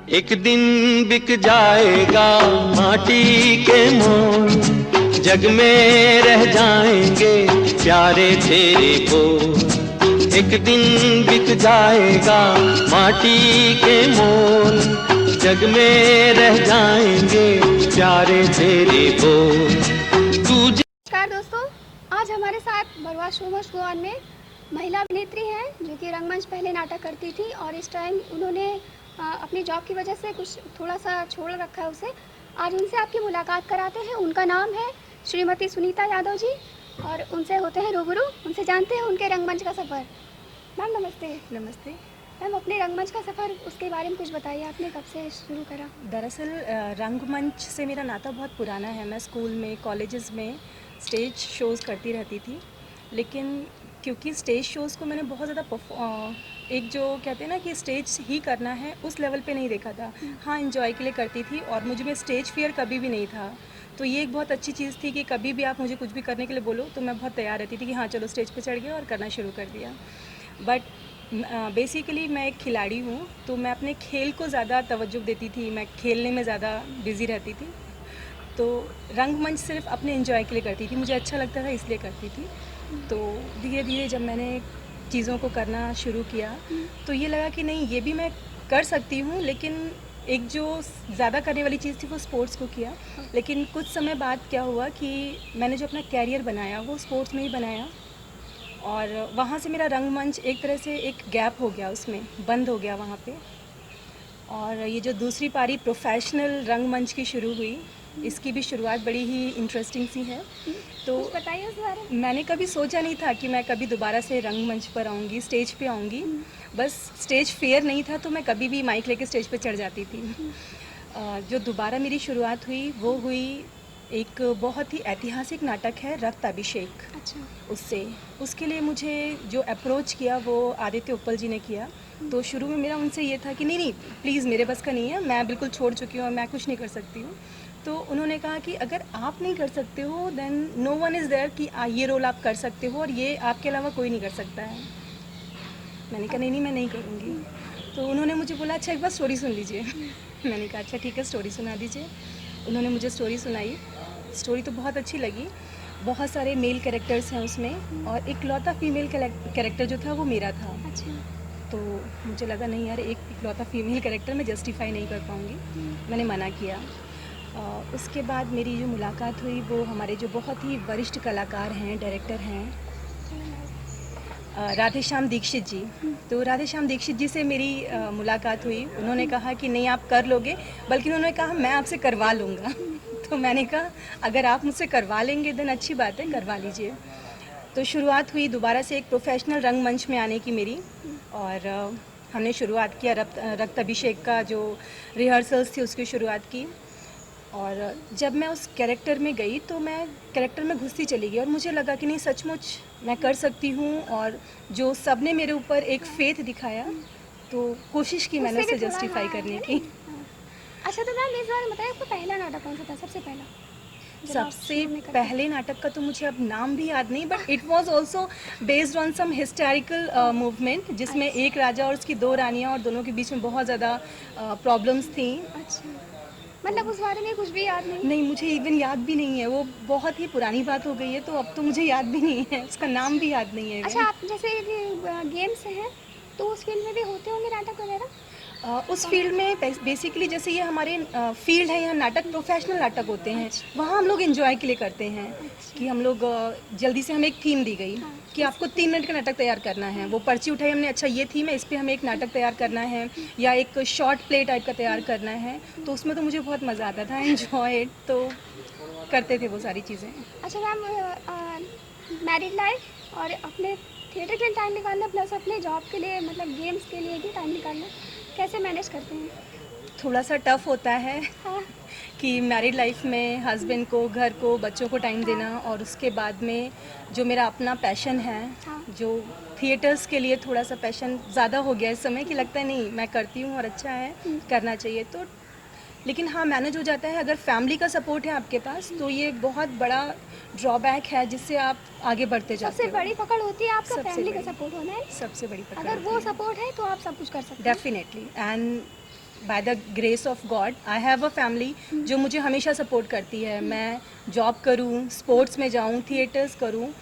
एक दिन बिक जाएगा माटी के मोल, जग में रह जाएंगे प्यारे तेरे बोल। एक दिन बिक जाएगा माटी के मोल, जग में रह जाएंगे प्यारे तेरे बोल। नमस्कार दोस्तों, आज हमारे साथ Barwa show must go on में महिला अभिनेत्री हैं जो कि रंगमंच पहले नाटक करती थी और इस टाइम उन्होंने अपनी जॉब की वजह से कुछ थोड़ा सा छोड़ रखा है उसे। आज उनसे आपकी मुलाकात कराते हैं। उनका नाम है श्रीमती सुनीता यादव जी और उनसे होते हैं रूबरू, उनसे जानते हैं उनके रंगमंच का सफ़र। मैम नमस्ते। नमस्ते मैम, अपने रंगमंच का सफ़र उसके बारे में कुछ बताइए, आपने कब से शुरू करा? दरअसल रंगमंच से मेरा नाता बहुत पुराना है। मैं स्कूल में, कॉलेजेस में स्टेज शोज़ करती रहती थी, लेकिन क्योंकि स्टेज शोज़ को मैंने बहुत ज़्यादा एक जो कहते हैं ना कि स्टेज ही करना है, उस लेवल पे नहीं देखा था। हाँ, एंजॉय के लिए करती थी और मुझे में स्टेज फियर कभी भी नहीं था। तो ये एक बहुत अच्छी चीज़ थी कि कभी भी आप मुझे कुछ भी करने के लिए बोलो तो मैं बहुत तैयार रहती थी कि हाँ चलो स्टेज पे चढ़ गया और करना शुरू कर दिया। बट बेसिकली मैं एक खिलाड़ी हूँ, तो मैं अपने खेल को ज़्यादा तवज्जो देती थी, मैं खेलने में ज़्यादा बिज़ी रहती थी। तो रंगमंच सिर्फ अपने एंजॉय के लिए करती थी, मुझे अच्छा लगता था इसलिए करती थी। तो धीरे धीरे जब मैंने चीज़ों को करना शुरू किया तो ये लगा कि नहीं, ये भी मैं कर सकती हूँ, लेकिन एक जो ज़्यादा करने वाली चीज़ थी वो स्पोर्ट्स को किया। लेकिन कुछ समय बाद क्या हुआ कि मैंने जो अपना कैरियर बनाया वो स्पोर्ट्स में ही बनाया और वहाँ से मेरा रंगमंच एक तरह से एक गैप हो गया, उसमें बंद हो गया वहाँ पे। और ये जो दूसरी पारी प्रोफेशनल रंगमंच की शुरू हुई, इसकी भी शुरुआत बड़ी ही इंटरेस्टिंग सी है। तो बताइए उस बारे में। मैंने कभी सोचा नहीं था कि मैं कभी दोबारा से रंगमंच पर आऊँगी, स्टेज पे आऊँगी। बस स्टेज फियर नहीं था तो मैं कभी भी माइक लेके स्टेज पे चढ़ जाती थी। जो दोबारा मेरी शुरुआत हुई वो हुई एक बहुत ही ऐतिहासिक नाटक है रक्त अभिषेक। अच्छा। उसके लिए मुझे जो अप्रोच किया वो आदित्य उप्पल जी ने किया। तो शुरू में मेरा उनसे ये था कि नहीं प्लीज़ मेरे बस का नहीं है, मैं बिल्कुल छोड़ चुकी हूँ और मैं कुछ नहीं कर सकती हूँ। तो उन्होंने कहा कि अगर आप नहीं कर सकते हो then no one is there कि ये रोल आप कर सकते हो और ये आपके अलावा कोई नहीं कर सकता है। मैंने कहा नहीं मैं नहीं करूँगी। तो उन्होंने मुझे बोला अच्छा एक बार स्टोरी सुन लीजिए। मैंने कहा अच्छा ठीक है, स्टोरी सुना दीजिए। उन्होंने मुझे स्टोरी सुनाई। स्टोरी तो बहुत अच्छी लगी। बहुत सारे मेल कैरेक्टर्स हैं उसमें और एक लौता फीमेल कैरेक्टर जो था वो मेरा था। अच्छा। तो मुझे लगा नहीं यार, एक इकलौता फीमेल कैरेक्टर मैं जस्टिफाई नहीं कर पाऊँगी। मैंने मना किया। उसके बाद मेरी जो मुलाकात हुई वो हमारे जो बहुत ही वरिष्ठ कलाकार हैं, डायरेक्टर हैं, राधेश्याम दीक्षित जी। तो राधेश्याम दीक्षित जी से मेरी मुलाकात हुई। उन्होंने कहा कि नहीं आप कर लोगे, बल्कि उन्होंने कहा मैं आपसे करवा लूँगा। तो मैंने कहा अगर आप मुझसे करवा लेंगे देन अच्छी बात है, करवा लीजिए। तो शुरुआत हुई दोबारा से एक प्रोफेशनल रंगमंच में आने की मेरी और हमने शुरुआत किया रक्त अभिषेक का जो रिहर्सल्स थी उसकी शुरुआत की। और जब मैं उस कैरेक्टर में गई तो मैं कैरेक्टर में घुसती चली गई और मुझे लगा कि नहीं सचमुच मैं कर सकती हूँ। और जो सब ने मेरे ऊपर एक फेथ दिखाया तो कोशिश की मैंने उसे जस्टिफाई करने की। अच्छा, तो मैम इस बारे में बताइए आपका पहला नाटक कौन सा था, सबसे पहला? सबसे पहले नाटक का तो मुझे अब नाम भी याद नहीं, but it was also based on some historical movement जिसमें एक राजा और उसकी दो रानियां और दोनों के बीच में बहुत ज़्यादा प्रॉब्लम्स थी। अच्छा, मतलब उस बारे में कुछ भी याद नहीं? नहीं, मुझे इवन याद भी नहीं है, वो बहुत ही पुरानी बात हो गई है तो अब तो मुझे याद भी नहीं है, उसका नाम भी याद नहीं है। अच्छा, आप जैसे गेम्स से हैं तो उस फील्ड में भी होते होंगे नाटक वगैरह? उस फील्ड में बेसिकली जैसे ये हमारे फील्ड है, यहाँ नाटक प्रोफेशनल नाटक होते हैं। वहाँ हम लोग एंजॉय के लिए करते हैं कि हम लोग जल्दी से हमें एक थीम दी गई कि आपको 3 मिनट का नाटक तैयार करना है। वो पर्ची उठाई हमने, अच्छा ये थीम है, इस पर हमें एक नाटक तैयार करना है या एक शॉर्ट प्ले टाइप का तैयार करना है। तो उसमें तो मुझे बहुत मज़ा आता था, एंजॉय तो करते थे वो सारी चीज़ें। अच्छा मैम, मैरिड लाइफ और अपने थिएटर के लिए टाइम निकालना प्लस अपने जॉब के लिए मतलब गेम्स के लिए भी टाइम निकालना, कैसे मैनेज करते हैं? थोड़ा सा टफ होता है हाँ। कि मैरिड लाइफ में हस्बैंड को, घर को, बच्चों को टाइम देना और उसके बाद में जो मेरा अपना पैशन है, जो थिएटर्स के लिए थोड़ा सा पैशन ज़्यादा हो गया इस समय कि लगता है नहीं मैं करती हूँ और अच्छा है, करना चाहिए। तो लेकिन हाँ मैनेज हो जाता है अगर फैमिली का सपोर्ट है आपके पास, तो ये बहुत बड़ा ड्रॉबैक है जिससे आप आगे बढ़ते जाते हो। सबसे बड़ी पकड़ होती है आपका सबसे फैमिली का बड़ी- सपोर्ट होना है। सबसे बड़ी पकड़ अगर वो होती है। सपोर्ट है तो आप सब कुछ कर सकते हैं। Definitely. And by the grace of God I have a family जो मुझे हमेशा सपोर्ट करती है। मैं जॉब करूँ, स्पोर्ट्स में जाऊँ, थिएटर्स करूँ,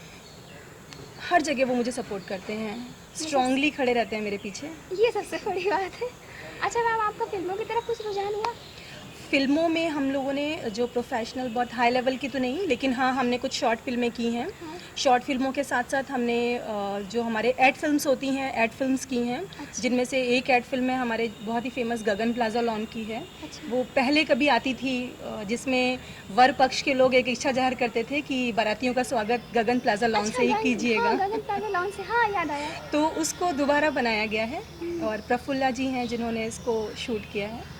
हर जगह वो मुझे सपोर्ट करते हैं, स्ट्रांगली खड़े रहते हैं मेरे पीछे। ये सबसे बड़ी बात है। अच्छा मैम, आपका फिल्मों की तरफ कुछ रुझान हुआ? फिल्मों में हम लोगों ने जो प्रोफेशनल, बहुत हाई लेवल की तो नहीं, लेकिन हाँ हमने कुछ शॉर्ट फिल्में की हैं। शॉर्ट फिल्मों के साथ साथ हमने जो हमारे एड फिल्म्स होती हैं, एड फिल्म्स की हैं। जिनमें से एक एड फिल्म है हमारे बहुत ही फेमस गगन प्लाजा लॉन की है। वो पहले कभी आती थी, जिसमें वर पक्ष के लोग एक इच्छा जाहिर करते थे कि बारातियों का स्वागत गगन प्लाजा लॉन से ही कीजिएगा। हाँ, गगन प्लाजा लॉन से, हाँ याद आया। तो उसको दोबारा बनाया गया है और प्रफुल्ला जी हैं जिन्होंने इसको शूट किया है।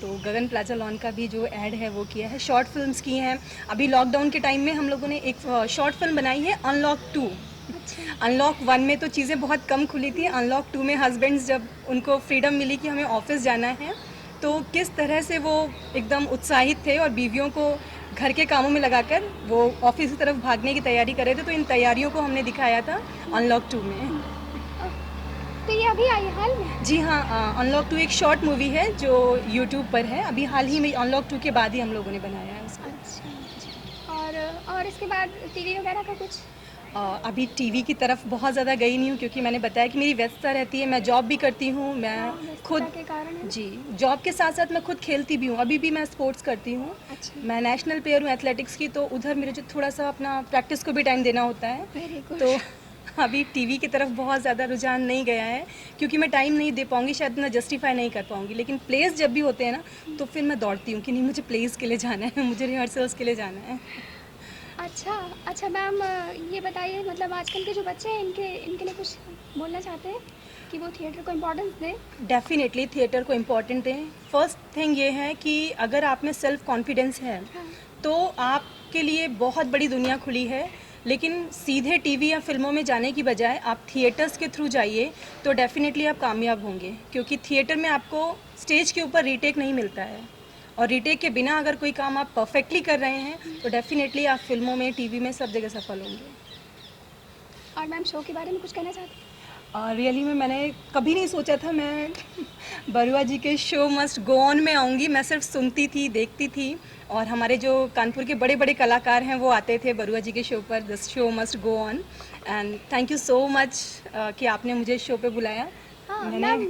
तो गगन प्लाजा लॉन का भी जो ऐड है वो किया है। शॉर्ट फिल्म्स की हैं। अभी लॉकडाउन के टाइम में हम लोगों ने एक शॉर्ट फिल्म बनाई है, अनलॉक 2। अनलॉक 1 में तो चीज़ें बहुत कम खुली थी। अनलॉक 2 में हस्बैंड्स जब उनको फ्रीडम मिली कि हमें ऑफिस जाना है, तो किस तरह से वो एकदम उत्साहित थे और बीवियों को घर के कामों में लगाकर वो ऑफिस की तरफ भागने की तैयारी कर रहे थे। तो इन तैयारियों को हमने दिखाया था अनलॉक 2 में। तो ये अभी आई हाल में? जी हाँ, अनलॉक 2 एक शॉर्ट मूवी है जो यूट्यूब पर है। अभी हाल ही में अनलॉक 2 के बाद ही हम लोगों ने बनाया है उसको। अच्छा, और इसके बाद टीवी वगैरह का कुछ? अभी टीवी की तरफ बहुत ज़्यादा गई नहीं हूँ क्योंकि मैंने बताया कि मेरी व्यस्तता रहती है। मैं जॉब भी करती हूँ, मैं खुद के कारण है। जी, जॉब के साथ साथ मैं खुद खेलती भी हूँ। अभी भी मैं स्पोर्ट्स करती हूँ। मैं नेशनल प्लेयर हूँ एथलेटिक्स की, तो उधर मेरे जो थोड़ा सा अपना प्रैक्टिस को भी टाइम देना होता है। Very good. तो अभी टीवी की तरफ बहुत ज़्यादा रुझान नहीं गया है क्योंकि मैं टाइम नहीं दे पाऊँगी, शायद मैं जस्टिफाई नहीं कर पाऊँगी। लेकिन प्लेस जब भी होते हैं ना, तो फिर मैं दौड़ती हूँ कि नहीं, मुझे प्लेस के लिए जाना है, मुझे रिहर्सल्स के लिए जाना है। अच्छा मैम, ये बताइए, मतलब आजकल के जो बच्चे हैं इनके लिए कुछ बोलना चाहते हैं कि वो थिएटर को इम्पोर्टेंस दें? डेफिनेटली थिएटर को इम्पोर्टेंट दें। फर्स्ट थिंग ये है कि अगर आप में सेल्फ कॉन्फिडेंस है तो आपके लिए बहुत बड़ी दुनिया खुली है। लेकिन सीधे टीवी या फिल्मों में जाने की बजाय आप थिएटर्स के थ्रू जाइए तो डेफिनेटली आप कामयाब होंगे, क्योंकि थिएटर में आपको स्टेज के ऊपर रीटेक नहीं मिलता है और रीटेक के बिना अगर कोई काम आप परफेक्टली कर रहे हैं तो डेफिनेटली आप फिल्मों में, टीवी में, सब जगह सफल होंगे। और मैम, शो के बारे में कुछ कहना चाहती हैं? रियली में मैंने कभी नहीं सोचा था मैं बरुआ जी के शो मस्ट गो ऑन में आऊँगी। मैं सिर्फ सुनती थी, देखती थी, और हमारे जो कानपुर के बड़े बड़े कलाकार हैं वो आते थे बरुआ जी के शो पर, the show must go on. And thank you so much कि आपने मुझे शो पे बुलाया। हाँ मैम,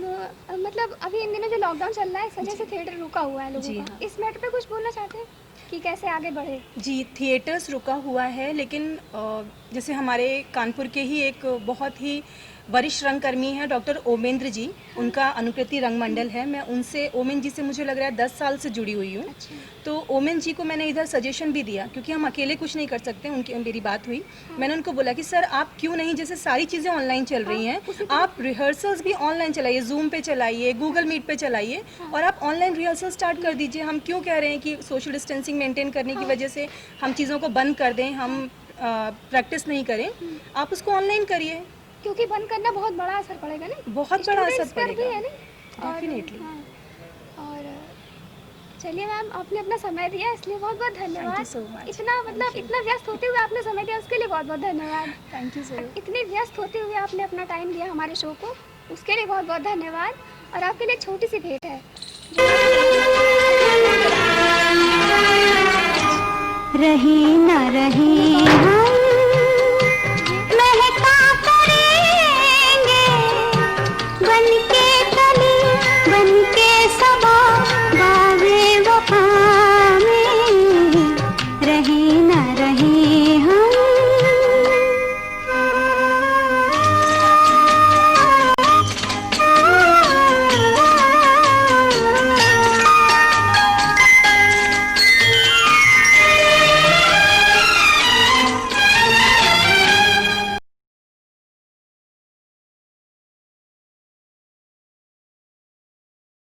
मतलब अभी इन दिनों जो लॉकडाउन चल रहा है, इस वजह से थिएटर रुका हुआ है लोगों का। इस मैटर पे कुछ बोलना चाहते हैं कि कैसे आगे बढ़े? जी, थिएटर्स रुका हुआ है, लेकिन जैसे हमारे कानपुर के ही एक बहुत ही वरिष्ठ रंगकर्मी हैं डॉक्टर ओमेंद्र जी, उनका अनुकृति रंग मंडल है। मैं उनसे, ओमेन जी से मुझे लग रहा है 10 साल से जुड़ी हुई हूँ। तो ओमेन जी को मैंने इधर सजेशन भी दिया क्योंकि हम अकेले कुछ नहीं कर सकते। उनकी मेरी बात हुई, मैंने उनको बोला कि सर आप क्यों नहीं, जैसे सारी चीज़ें ऑनलाइन चल रही हैं, आप रिहर्सल्स भी ऑनलाइन चलाइए, जूम पे चलाइए, गूगल मीट पे चलाइए, और आप ऑनलाइन रिहर्सल स्टार्ट कर दीजिए। हम क्यों कह रहे हैं कि सोशल डिस्टेंसिंग मेंटेन करने की वजह से हम चीज़ों को बंद कर दें, हम प्रैक्टिस नहीं करें, आप उसको ऑनलाइन करिए, क्योंकि बंद करना बहुत बड़ा असर पड़ेगा ना, बहुत बड़ा असर पड़ेगा है ना, डेफिनेटली। और चलिए मैम, आपने अपना समय दिया इसलिए बहुत बहुत धन्यवाद। so much. इतना मतलब इतना व्यस्त होते हुए आपने समय दिया, उसके लिए बहुत बहुत धन्यवाद। Thank you sir. इतने व्यस्त होते हुए आपने अपना टाइम दिया हमारे शो को, उसके लिए बहुत बहुत धन्यवाद। और आपके लिए छोटी सी भेंट है। रही न रही हम महका करेंगे, बन के कली बन के सबा